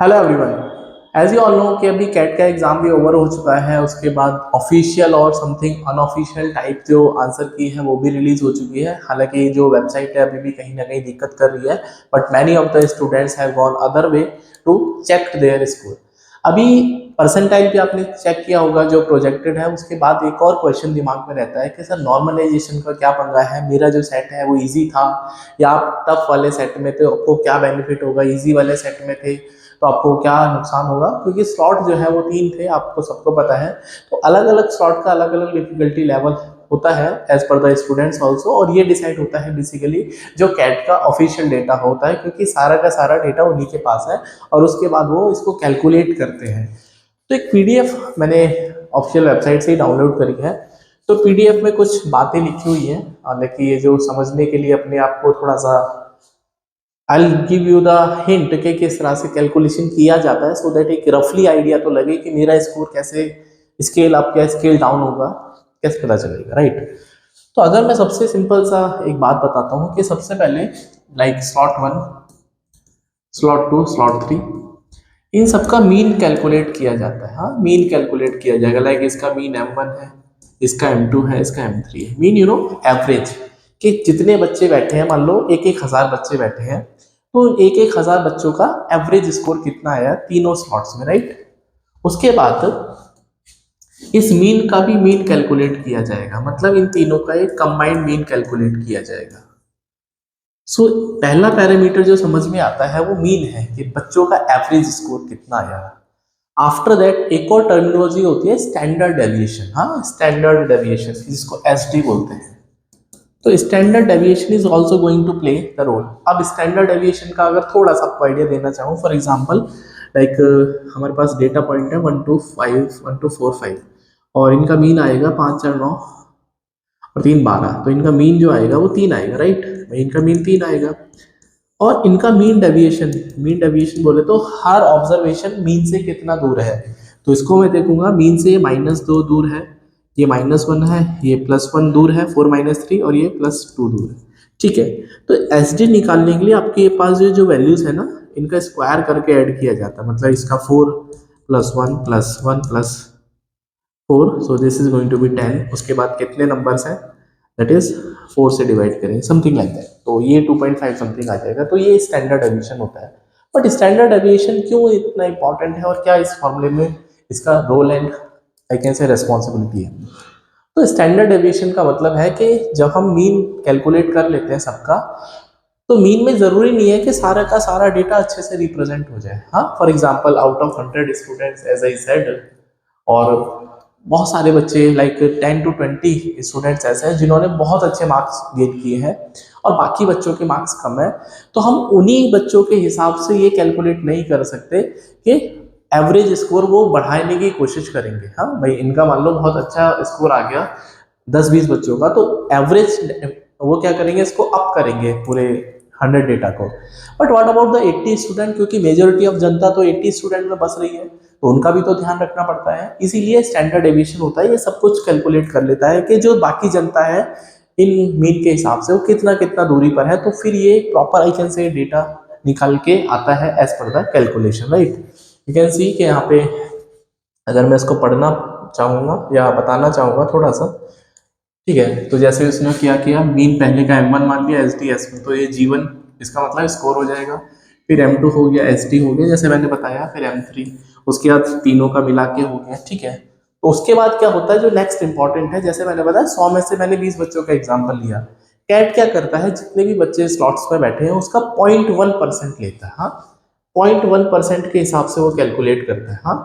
Hello everyone. As you all know कि अभी cat का एग्जाम भी ओवर हो चुका है। उसके बाद ऑफिशियल और समथिंग अनऑफिशियल टाइप जो आंसर की है वो भी रिलीज हो चुकी है। हालांकि जो वेबसाइट है अभी भी कहीं ना कहीं दिक्कत कर रही है, but many of the students have gone other way to check their score. अभी परसेंटाइल पे आपने चेक किया होगा जो प्रोजेक्टेड है, उसके बाद एक और क्वेश्चन दिमाग में रहता है कि सर नॉर्मलाइजेशन का क्या पंगा है, मेरा जो सेट है वो इजी था या आप टफ वाले सेट में थे, आपको क्या बेनिफिट होगा, इजी वाले सेट में थे तो आपको क्या नुकसान होगा। क्योंकि स्लॉट जो है वो तीन थे, आपको सबको पता है। तो अलग अलग स्लॉट का अलग अलग डिफिकल्टी लेवल होता है as per the students also, और ये डिसाइड होता है बेसिकली जो कैट का ऑफिशियल डेटा होता है, क्योंकि सारा का सारा डेटा उन्हीं के पास है और उसके बाद वो इसको कैलकुलेट करते हैं। तो एक पीडीएफ मैंने ऑफिशियल वेबसाइट से ही डाउनलोड करी है। तो पीडीएफ में कुछ बातें लिखी हुई हैं, हालांकि ये जो समझने के लिए अपने आप को थोड़ा सा I give you the hint कि किस तरह से कैलकुलेशन किया जाता है, सो दैट एक रफली आइडिया तो लगे कि मेरा स्कोर कैसे स्केल अप या स्केल डाउन होगा, कैसे पता चलेगा, राइट। तो अगर मैं सबसे सिंपल सा एक बात बताता हूँ कि सबसे पहले like slot one, slot two, slot three, इन सबका मीन कैलकुलेट किया जाता है। हाँ, मीन कैलकुलेट किया जाएगा। लाइक इसका मीन M1 है, इसका M2 है, इसका M3 है। मीन एवरेज कि जितने बच्चे बैठे हैं, मान लो एक एक हजार बच्चे बैठे हैं, तो एक एक हजार बच्चों का एवरेज स्कोर कितना आया तीनों स्लॉट्स में, राइट। उसके बाद इस मीन का भी मीन कैलकुलेट किया जाएगा, मतलब इन तीनों का एक कंबाइंड मीन कैलकुलेट किया जाएगा। सो पहला पैरामीटर जो समझ में आता है वो मीन है कि बच्चों का एवरेज स्कोर कितना आया। आफ्टर दैट एक और टर्मिनोलॉजी होती है स्टैंडर्ड डेविएशन। हाँ, स्टैंडर्ड डेविएशन जिसको एसडी बोलते हैं। तो standard deviation is also going to play the role. अब स्टैंडर्ड डेविएशन का अगर थोड़ा सा आपको आइडिया देना चाहूँ, फॉर एग्जाम्पल लाइक हमारे पास डेटा पॉइंट है 1 2 5 1 2 4 5 और इनका मीन आएगा 5 4 9 और 3 12। तो इनका मीन जो आएगा वो 3 आएगा, राइट। इनका मीन 3 आएगा और इनका मीन डेविएशन बोले तो हर ऑब्जर्वेशन मीन से कितना दूर है। तो इसको मैं देखूंगा मीन से ये -2 दूर है, ये -1 है, ये +1 दूर है, 4 - 3, और ये +2 दूर है। ठीक है। तो एस डी निकालने के लिए आपके पास जो वैल्यूज है ना, इनका स्क्वायर करके ऐड किया जाता है। मतलब इसका 4 + 1 + 1 + 4, so this is going to be 10। उसके बाद कितने नंबर्स हैं, दैट इज 4 से डिवाइड करेंगे, समथिंग लाइक दैट। तो ये 2.5 समथिंग आ जाएगा। तो ये स्टैंडर्ड एविएशन होता है। बट स्टैंडर्ड एविएशन क्यों इतना इंपॉर्टेंट है और क्या इस फॉर्मूले में इसका role and I can say responsibility है। तो स्टैंडर्ड एविएशन का मतलब है कि जब हम मीन कैलकुलेट कर लेते हैं सबका, तो मीन में जरूरी नहीं है कि सारा का सारा डेटा अच्छे से रिप्रेजेंट हो जाए। हाँ, for example out of 100 students as I said, और बहुत सारे बच्चे लाइक 10 to 20 स्टूडेंट्स ऐसे हैं जिन्होंने बहुत अच्छे मार्क्स गेन किए हैं और बाकी बच्चों के मार्क्स कम है। तो हम उन्हीं बच्चों के हिसाब से ये कैलकुलेट नहीं कर सकते कि एवरेज स्कोर वो बढ़ाने की कोशिश करेंगे। हाँ भाई, इनका मान लो बहुत अच्छा स्कोर आ गया 10 20 बच्चों का, तो एवरेज वो क्या करेंगे, इसको अप करेंगे पूरे 100 डेटा को। But what about the 80 student, क्योंकि मेजोरिटी ऑफ जनता तो 80 स्टूडेंट में बस रही है, तो उनका भी तो ध्यान रखना पड़ता है। इसीलिए स्टैंडर्ड डेविएशन होता है, ये सब कुछ कैलकुलेट कर लेता है कि जो बाकी जनता है इन मीन के हिसाब से वो कितना कितना दूरी पर है। तो फिर ये proper I can say data निकाल के आता है as per the calculation, right. You can see कि यहाँ पे अगर मैं इसको पढ़ना चाहूँगा या बताना चाहूँगा थोड़ा सा, ठीक है। तो जैसे उसने क्या किया, मीन पहले का M1 मान लिया, एस डी एस में, तो ये G1 इसका मतलब स्कोर हो जाएगा। फिर M2 हो गया, एस डी हो गया जैसे मैंने बताया, फिर M3, उसके बाद तीनों का मिला के हो गया, ठीक है। तो उसके बाद क्या होता है, जो नेक्स्ट इंपॉर्टेंट है, जैसे मैंने बताया 100 में से मैंने 20 बच्चों का एग्जाम्पल लिया। कैट क्या करता है, जितने भी बच्चे स्लॉट्स में बैठे हैं उसका 0.1% लेता है। हाँ, 0.1% के हिसाब से वो कैलकुलेट करता है। हाँ,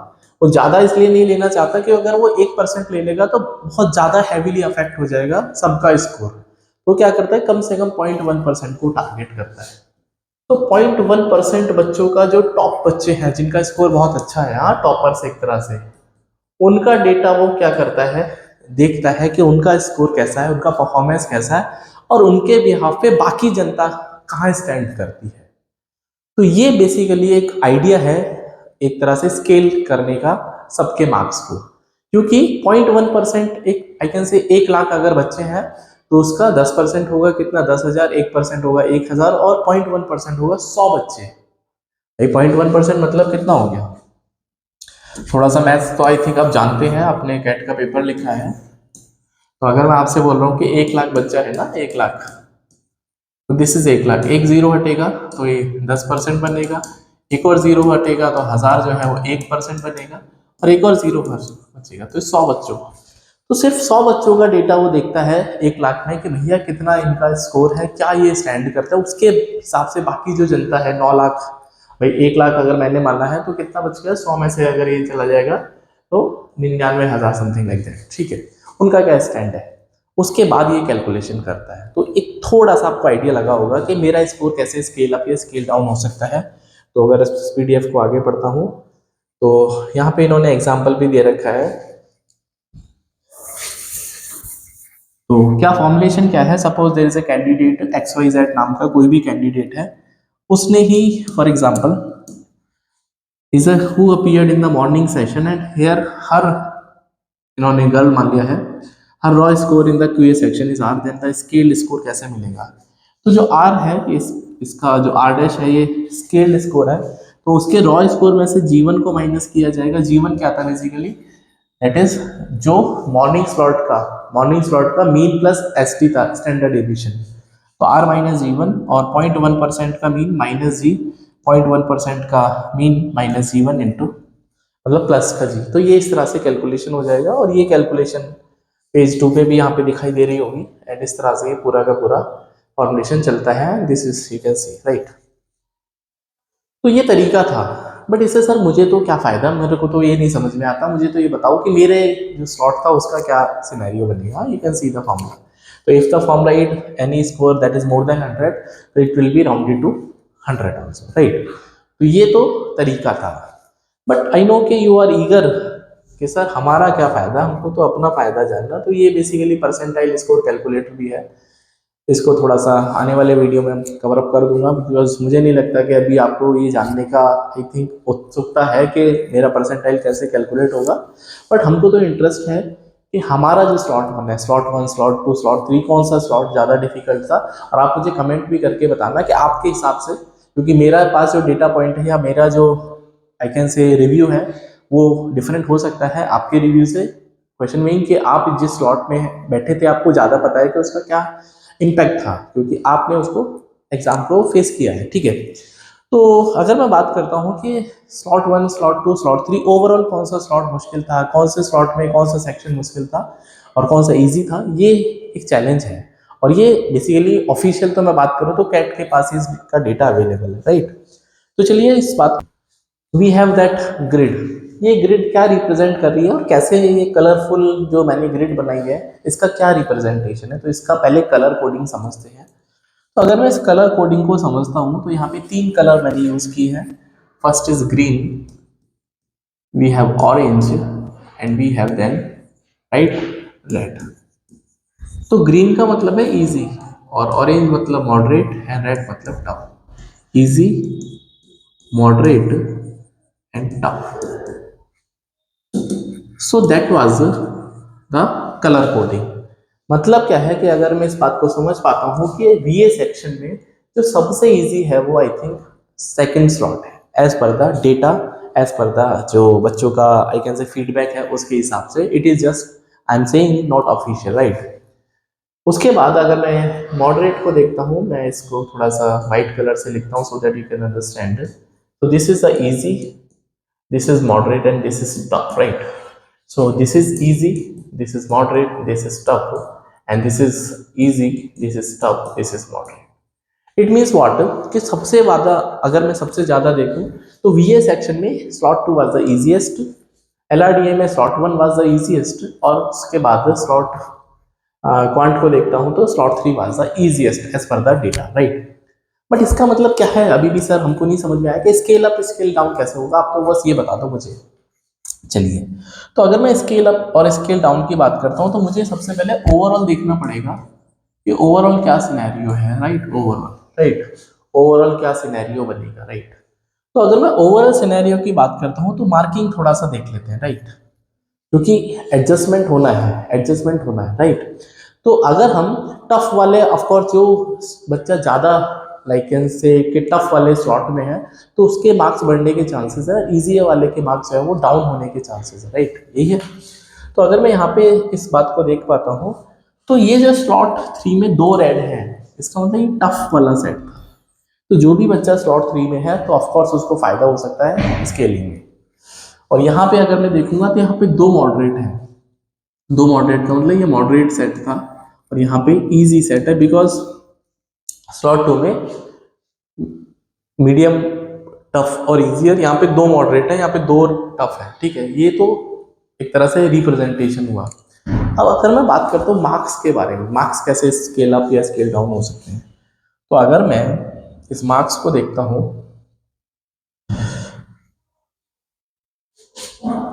वो ज्यादा इसलिए नहीं लेना चाहता कि अगर वो 1% ले लेगा तो बहुत ज्यादा हैवीली अफेक्ट हो जाएगा सबका स्कोर। तो क्या करता है, कम से कम 0.1% को टारगेट करता है। तो 0.1% बच्चों का, जो टॉप बच्चे हैं जिनका स्कोर बहुत अच्छा है, हाँ टॉपर्स एक तरह से, उनका डेटा वो क्या करता है, देखता है कि उनका स्कोर कैसा है, उनका परफॉर्मेंस कैसा है और उनके बिहाफ पे बाकी जनता कहाँ स्टैंड करती है। तो ये बेसिकली एक आइडिया है एक तरह से स्केल करने का सबके मार्क्स को। क्योंकि 0.1% एक आई कैन से 1 लाख अगर बच्चे हैं तो उसका 10% होगा कितना, 10,000, 1% होगा 1,000 और 0.1% होगा 100 बच्चे। भाई 0.1% मतलब कितना हो गया? थोड़ा सा मैथ्स तो आई थिंक आप जानते हैं, आपने कैट का पेपर लिखा है। तो अगर मैं आपसे बोल रहा हूँ कि 1 लाख बच्चा है ना, 1 लाख, तो दिस इज 1 लाख, एक जीरो हटेगा तो ये 10% बनेगा, एक और जीरो हटेगा तो 1000 जो है वो 1% बनेगा, और एक और जीरो बचेगा तो 100 बच्चों। तो सिर्फ 100 बच्चों का डेटा वो देखता है 1 लाख में कि भैया कितना इनका स्कोर है, क्या ये स्टैंड करता है, उसके हिसाब से बाकी जो जनता है 9 लाख, भाई 1 लाख अगर मैंने माना है तो कितना बच गया, 100 में से अगर ये चला जाएगा तो 99,000 समथिंग लाइक दैट, ठीक है, उनका क्या स्टैंड है। उसके बाद ये कैलकुलेशन करता है। तो एक थोड़ा सा आपको आइडिया लगा होगा कि मेरा स्कोर कैसे स्केल अप या स्केल डाउन हो सकता है। तो अगर इस पीडीएफ को आगे पढ़ता हूँ तो यहाँ पे इन्होंने एग्जाम्पल भी दे रखा है। तो क्या फॉर्मुलेशन क्या है, suppose there is a candidate X Y Z नाम का कोई भी कैंडिडेट है, उसने ही for example is a who appeared in the morning session and here her, इन्होंने गर्ल मान लिया है, her raw score in the QA section is R, then the scale score कैसे मिलेगा। तो जो आर है इसका जो आर डैश है ये स्केल स्कोर है, तो उसके रॉ स्कोर में से जीवन को माइनस किया जाएगा। जीवन क्या था बेसिकली, दैट इज जो मॉर्निंग स्लॉट का मीन प्लस एस टी था, स्टैंडर्ड डेविएशन। तो आर माइनस जी वन, और 0.1% का मीन माइनस जी, 0.1% का मीन माइनस जी वन इंटू मतलब प्लस का जी। तो ये इस तरह से कैलकुलेशन हो जाएगा, और ये कैलकुलेशन पेज 2 पे भी यहाँ पे दिखाई दे रही होगी। एंड इस तरह से ये पूरा का पूरा फॉर्मुलेशन चलता है, this is you can C right. तो ये तरीका था, बट इससे सर मुझे तो क्या फायदा, मेरे को तो ये नहीं समझ में आता। मुझे तो ये बताओ कि मेरे जो स्लॉट था उसका क्या सिनेरियो बनेगा। You can see the formula. तो if the formula it any score that is more than 100 तो it will be rounded to 100 also, right. तो ये तो तरीका था, बट आई नो कि यू आर ईगर कि सर हमारा क्या फायदा, हमको तो अपना फायदा जानना। तो ये बेसिकली परसेंटाइल स्कोर कैलकुलेटर भी है। इसको थोड़ा सा आने वाले वीडियो में कवर अप कर दूंगा, बिकॉज मुझे नहीं लगता कि अभी आपको ये जानने का आई थिंक उत्सुकता है कि मेरा परसेंटाइल कैसे कैलकुलेट होगा। बट हमको तो इंटरेस्ट है कि हमारा जो स्लॉट 1 है, स्लॉट 1, स्लॉट 2, स्लॉट 3, कौन सा स्लॉट ज़्यादा डिफिकल्ट था। और आप मुझे कमेंट भी करके बताना कि आपके हिसाब से, क्योंकि मेरा पास जो डेटा पॉइंट है या मेरा जो आई कैन से रिव्यू है वो डिफरेंट हो सकता है आपके रिव्यू से। क्वेश्चन मीन कि आप जिस स्लॉट में बैठे थे आपको ज़्यादा पता है कि उसका क्या इम्पैक्ट था, क्योंकि आपने उसको एग्जाम को फेस किया है, ठीक है। तो अगर मैं बात करता हूँ कि स्लॉट 1, स्लॉट 2, स्लॉट 3 ओवरऑल कौन सा स्लॉट मुश्किल था, कौन से स्लॉट में कौन सा सेक्शन मुश्किल था और कौन सा इजी था, ये एक चैलेंज है। और ये बेसिकली ऑफिशियल तो मैं बात करूँ तो कैट के पास इसका डेटा अवेलेबल है, राइट। तो चलिए इस बात, वी हैव दैट ग्रिड। ये ग्रिड क्या रिप्रेजेंट कर रही है और कैसे ये कलरफुल जो मैंने ग्रिड बनाई है इसका क्या रिप्रेजेंटेशन है, तो इसका पहले कलर कोडिंग समझते हैं। तो अगर मैं इस कलर कोडिंग को समझता हूँ तो यहाँ पे 3 कलर मैंने यूज की है। First is green, we have orange and we have then right red. तो ग्रीन का मतलब है इजी, और ऑरेंज मतलब मॉडरेट एंड रेड मतलब tough. Easy, moderate and tough. So that was the colour coding. मतलब क्या है कि अगर मैं इस बात को समझ पाता हूँ कि बीए सेक्शन में जो सबसे इजी है वो आई थिंक सेकंड स्लॉट है, as per the data, as per the जो बच्चों का आई कैन से फीडबैक है उसके हिसाब से। It is just I am saying not official, right. उसके बाद अगर मैं मॉडरेट को देखता हूँ, मैं इसको थोड़ा सा वाइट कलर से लिखता हूँ so that you can understand it. तो this is the easy, this is moderate and this is tough, right? So this is easy, this is moderate, this is tough, and this is easy, this is tough, this is moderate। It means what कि सबसे ज़्यादा, अगर मैं सबसे ज़्यादा देखूं तो वीए section में स्लॉट 2 वाज द इजीएस्ट, एलआरडीए में स्लॉट 1 वाज द इजीएस्ट, और उसके बाद स्लॉट क्वांट को देखता हूं तो slot 3 was the easiest as per the data, right. But इसका मतलब क्या है अभी भी सर हमको नहीं समझ में आया कि स्केल अप स्केल डाउन कैसे होगा, आप तो बस ये बता दो मुझे। चलिए, तो अगर मैं स्केल अप और स्केल डाउन की बात करता हूँ तो मुझे सबसे पहले ओवरऑल देखना पड़ेगा कि ओवरऑल क्या सिनेरियो है, राइट। ओवरऑल, राइट, ओवरऑल क्या सिनेरियो बनेगा, राइट। तो अगर मैं ओवरऑल सिनेरियो की बात करता हूँ तो मार्किंग थोड़ा सा देख लेते हैं, राइट, क्योंकि एडजस्टमेंट होना है, एडजस्टमेंट होना है, राइट। तो अगर हम टफ वाले, ऑफकोर्स जो बच्चा ज़्यादा लाइक कैन से कि टफ वाले स्लॉट में है तो उसके मार्क्स बढ़ने के चांसेस है, इजी वाले के मार्क्स है वो डाउन होने के चांसेस है, राइट, यही है। तो अगर मैं यहाँ पे इस बात को देख पाता हूँ तो ये जो स्लॉट 3 में 2 रेड है, इसका मतलब ये टफ वाला सेट था। तो जो भी बच्चा स्लॉट 3 में है तो ऑफकोर्स उसको फायदा हो सकता है स्केलिंग में। और यहाँ पे अगर मैं देखूंगा तो यहाँ पे 2 मॉडरेट है, 2 मॉडरेट का मतलब ये मॉडरेट सेट था और यहाँ पे इजी सेट है, बिकॉज स्लॉट 2 में मीडियम, टफ और इजियर, यहाँ पे 2 मॉडरेट है, यहाँ पे 2 टफ है, ठीक है। ये तो एक तरह से रिप्रेजेंटेशन हुआ। अब अगर मैं बात करता हूँ मार्क्स के बारे में, मार्क्स कैसे स्केल अप या स्केल डाउन हो सकते हैं, तो अगर मैं इस मार्क्स को देखता हूँ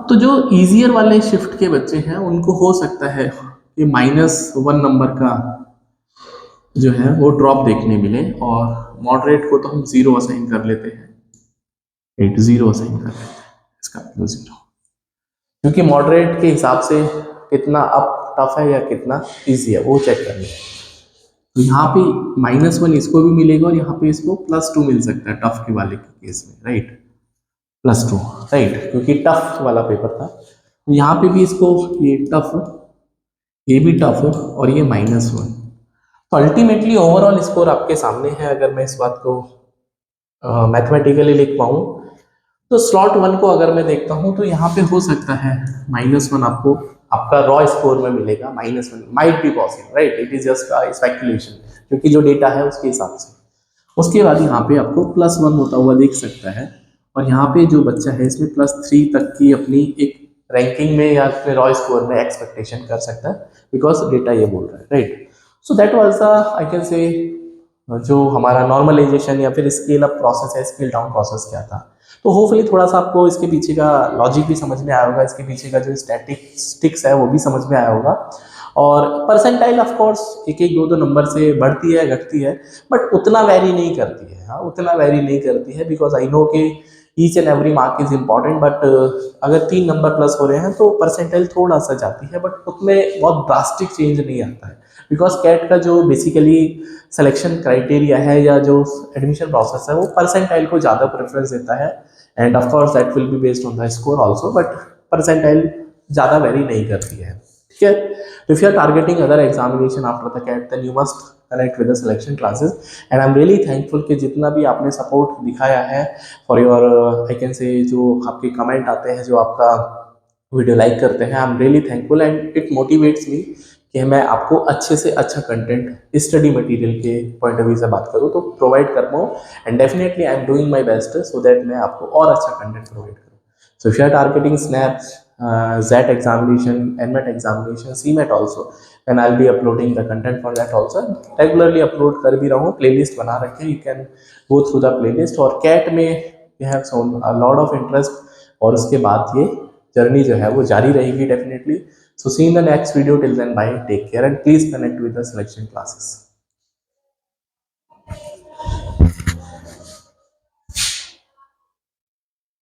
तो जो इजियर वाले शिफ्ट के बच्चे हैं उनको हो सकता है कि -1 नंबर का जो है वो ड्रॉप देखने मिले, और मॉडरेट को तो हम 0 असाइन कर लेते हैं, 0 असाइन कर लेते हैं, इसका वैल्यू 0, क्योंकि मॉडरेट के हिसाब से कितना अप टफ है या कितना इजी है वो चेक करना है। तो यहाँ पे -1 इसको भी मिलेगा और यहाँ पे इसको +2 मिल सकता है टफ के वाले के केस में, राइट, +2, राइट, क्योंकि टफ वाला पेपर था। तो यहाँ पे भी इसको ये टफ, ये भी टफ और ये -1। तो अल्टीमेटली ओवरऑल स्कोर आपके सामने है। अगर मैं इस बात को मैथमेटिकली लिख पाऊँ तो स्लॉट 1 को अगर मैं देखता हूँ तो यहाँ पे हो सकता है -1 आपको आपका रॉ स्कोर में मिलेगा, -1 might be possible, right, it is just speculation, क्योंकि जो डेटा है उसके हिसाब से। उसके बाद यहाँ पे आपको +1 होता हुआ दिख सकता है, और यहाँ पे जो बच्चा है इसमें +3 तक की अपनी एक रैंकिंग में या अपने रॉ स्कोर में एक्सपेक्टेशन कर सकता है, बिकॉज डेटा ये बोल रहा है, right. So that was the I can से जो हमारा नॉर्मलाइजेशन या फिर स्केल अप प्रोसेस है, स्केल डाउन प्रोसेस क्या था। तो होपफुली थोड़ा सा आपको इसके पीछे का लॉजिक भी समझ में आया होगा, इसके पीछे का जो स्टैटिस्टिक्स है वो भी समझ में आया होगा। और परसेंटाइल ऑफ कोर्स एक एक दो दो नंबर से बढ़ती है घटती है, बट उतना वेरी नहीं करती है, हाँ उतना वेरी नहीं करती है, बिकॉज आई नो कि each and every mark is important, but अगर 3 नंबर प्लस हो रहे हैं तो परसेंटाइल थोड़ा सा जाती है, बट उसमें बहुत ड्रास्टिक चेंज नहीं आता है, बिकॉज कैट का जो बेसिकली सिलेक्शन क्राइटेरिया है या जो एडमिशन प्रोसेस है वो परसेंटाइल को ज़्यादा प्रेफरेंस देता है, and of course that will be based on the score also, but percentile ज़्यादा वेरी नहीं करती है, ठीक है। तो if you are targeting other examination after the CAT then you must connect with the selection classes, and I am really thankful कि जितना भी आपने सपोर्ट दिखाया है फॉर योर आई कैन से जो आपके कमेंट आते हैं, जो आपका वीडियो लाइक करते हैं, I am really thankful, and it motivates me कि मैं आपको अच्छे से अच्छा कंटेंट स्टडी मटेरियल के पॉइंट ऑफ व्यू से बात करूँ तो प्रोवाइड कर पाऊँ, and definitely I am doing my best so that मैं आपको और अच्छा कंटेंट प्रोवाइड करूँ। So if you are targeting SNAPs, ZET examination, NMET examination, CMET also, then I'll be uploading the content for that also. Regularly upload कर भी रहा हूँ, playlist बना रखे, you can go through the playlist। और CAT में you have shown a lot of interest, और उसके बाद ये जर्नी जो है वो जारी रहेगी definitely. So see you in the next video, till then bye, take care and please connect with the selection classes.